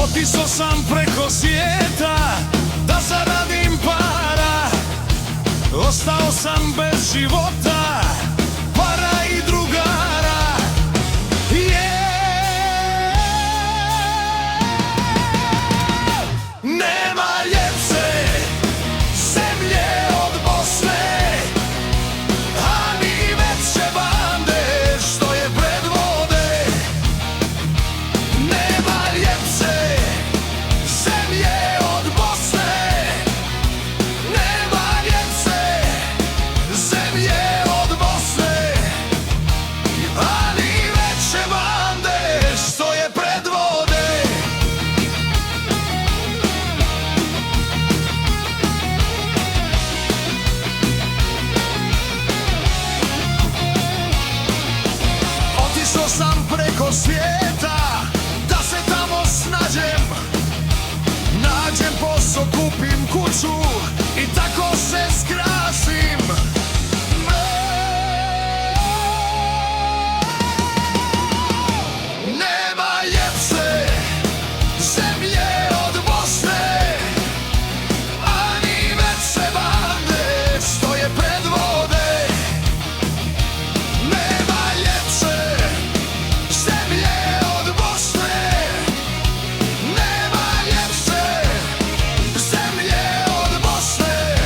Otišao sam preko svijeta da zaradim para, ostao sam bez života, para i drugara. Nema ljepše zemlje od Bosne, a ni veće bande što je predvode. Nema ljepše zemlje od Bosne, nema ljepše zemlje od Bosne, a ni veće bande što je predvode. Otišao sam preko svijeta da se tamo snađem, nađem posao, kupim kuću i tako se skrasim. Nema ljepše zemlje od Bosne, a ni veće bande što je predvode. Nema ljepše zemlje od Bosne, nema ljepše zemlje od Bosne,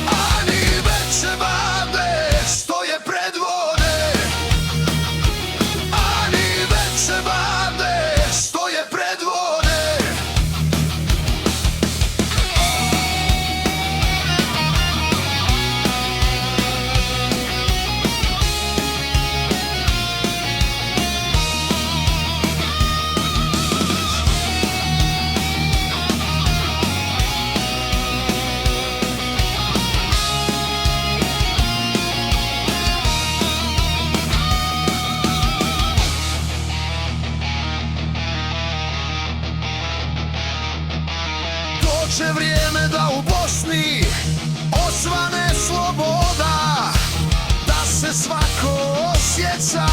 a ni veće bande što je predvode, a ni veće bande što je predvode. Dođe vrijeme da u Bosni osvane sloboda, da se svako osjeća